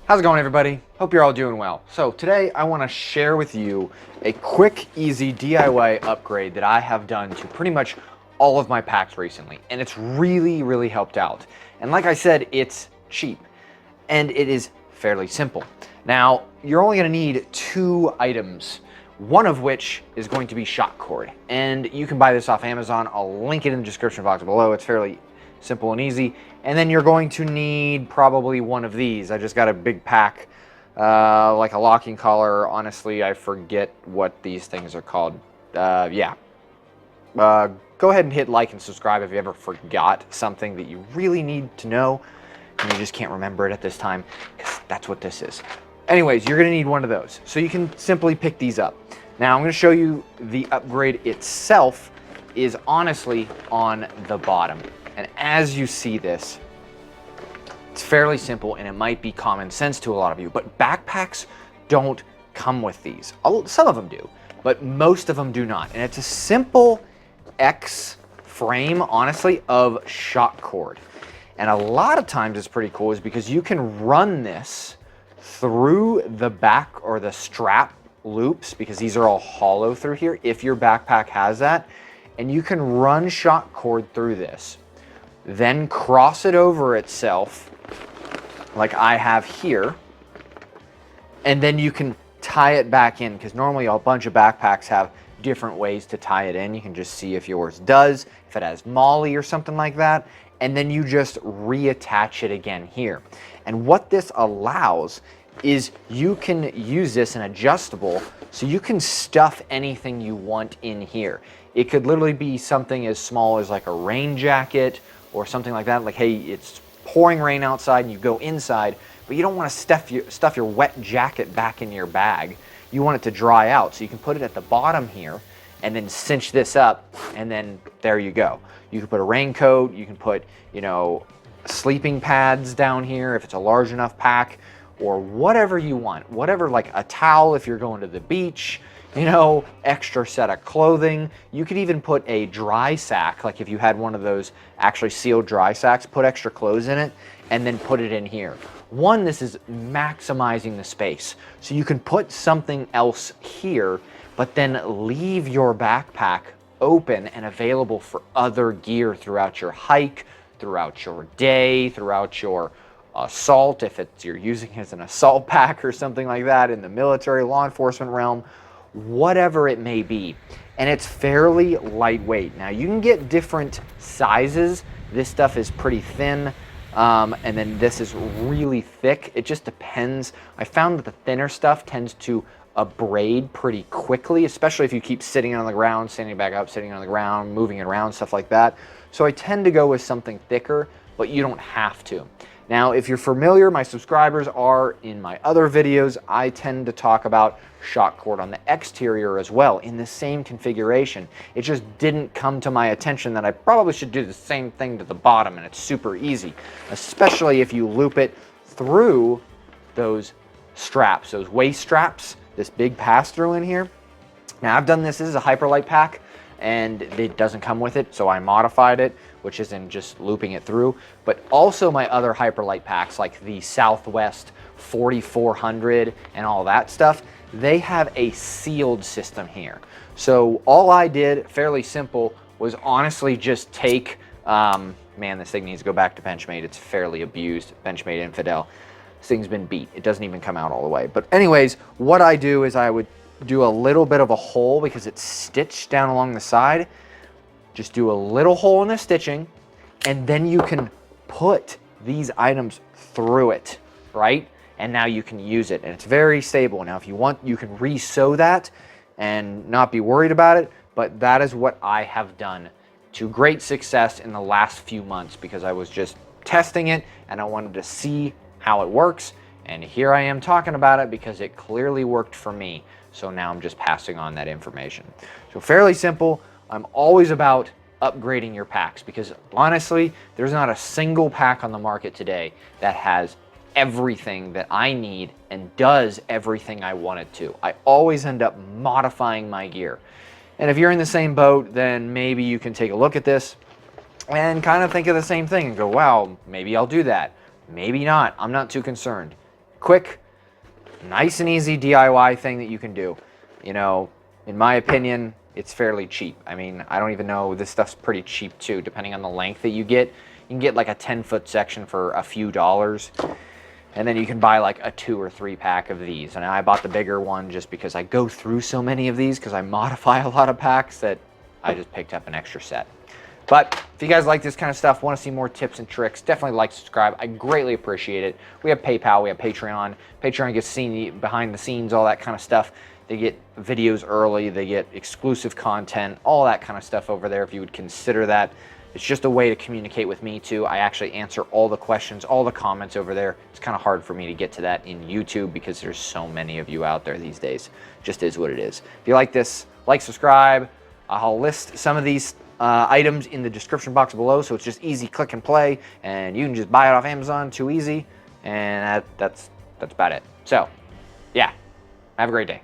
How's it going, everybody? Hope you're all doing well. So today I want to share with you a quick, easy DIY upgrade that I have done to pretty much all of my packs recently, and it's really helped out. And like I said, it's cheap and it is fairly simple. Now, you're only going to need 2 items, one of which is going to be shock cord, and you can buy this off Amazon. I'll link it in the description box below. It's fairly simple and easy. And then you're going to need probably one of these. I just got a big pack, like a locking collar. Honestly, I forget what these things are called. Yeah. Go ahead and hit like and subscribe if you ever forgot something that you really need to know and you just can't remember it at this time, because that's what this is. Anyways, you're going to need one of those. So you can simply pick these up. Now, I'm going to show you the upgrade itself is honestly on the bottom. And as you see this, it's fairly simple and it might be common sense to a lot of you, but backpacks don't come with these. Some of them do, but most of them do not. And it's a simple X frame, honestly, of shock cord. And a lot of times it's pretty cool is because you can run this through the back or the strap loops, because these are all hollow through here, if your backpack has that, and you can run shock cord through this. Then cross it over itself like I have here, and then you can tie it back in, because normally a bunch of backpacks have different ways to tie it in. You can just see if yours does, if it has MOLLE or something like that, and then you just reattach it again here. And what this allows is you can use this in adjustable, so you can stuff anything you want in here. It could literally be something as small as like a rain jacket or something like that. Like, hey, it's pouring rain outside and you go inside, but you don't want to stuff your wet jacket back in your bag. You want it to dry out, so you can put it at the bottom here and then cinch this up, and then there you go. You can put a raincoat, you can put, sleeping pads down here if it's a large enough pack, or whatever you want. Whatever, like a towel if you're going to the beach, extra set of clothing. You could even put a dry sack, like if you had one of those actually sealed dry sacks, put extra clothes in it and then put it in here. One, this is maximizing the space. So you can put something else here, but then leave your backpack open and available for other gear throughout your hike, throughout your day, throughout your assault, if you're using it as an assault pack or something like that in the military, law enforcement realm, whatever it may be. And it's fairly lightweight. Now, you can get different sizes. This stuff is pretty thin, and then this is really thick. It just depends. I found that the thinner stuff tends to abrade pretty quickly, especially if you keep sitting on the ground, standing back up, sitting on the ground, moving it around, stuff like that. So I tend to go with something thicker, but you don't have to. Now, if you're familiar, my subscribers are in my other videos, I tend to talk about shock cord on the exterior as well in the same configuration. It just didn't come to my attention that I probably should do the same thing to the bottom, and it's super easy, especially if you loop it through those straps, those waist straps, this big pass-through in here. Now, I've done this is a Hyperlite pack, and it doesn't come with it, so I modified it, which isn't just looping it through, but also my other Hyperlite packs, like the Southwest 4400 and all that stuff, they have a sealed system here. So all I did, fairly simple, was honestly just take, man, this thing needs to go back to Benchmade. It's fairly abused, Benchmade Infidel. This thing's been beat. It doesn't even come out all the way. But anyways, what I do is I would do a little bit of a hole, because it's stitched down along the side. Just do a little hole in the stitching, and then you can put these items through it, right? And now you can use it, and it's very stable. Now, if you want, you can re-sew that and not be worried about it, but that is what I have done to great success in the last few months, because I was just testing it and I wanted to see how it works, and here I am talking about it because it clearly worked for me. So now I'm just passing on that information. So fairly simple. I'm always about upgrading your packs, because honestly, there's not a single pack on the market today that has everything that I need and does everything I want it to. I always end up modifying my gear. And if you're in the same boat, then maybe you can take a look at this and kind of think of the same thing and go, wow, maybe I'll do that. Maybe not. I'm not too concerned. quick, nice and easy DIY thing that you can do. You know, in my opinion, it's fairly cheap. I mean, I don't even know, this stuff's pretty cheap too, depending on the length that you get. You can get like a 10-foot section for a few dollars, and then you can buy like a 2 or 3 pack of these. And I bought the bigger one just because I go through so many of these because I modify a lot of packs that I just picked up an extra set. But if you guys like this kind of stuff, want to see more tips and tricks, definitely like, subscribe. I greatly appreciate it. We have PayPal, we have Patreon. Patreon gets seen behind the scenes, all that kind of stuff. They get videos early, they get exclusive content, all that kind of stuff over there if you would consider that. It's just a way to communicate with me too. I actually answer all the questions, all the comments over there. It's kind of hard for me to get to that in YouTube because there's so many of you out there these days. Just is what it is. If you like this, like, subscribe. I'll list some of these items in the description box below, so it's just easy click and play, and you can just buy it off Amazon, too easy, and that's about it. So, yeah, have a great day.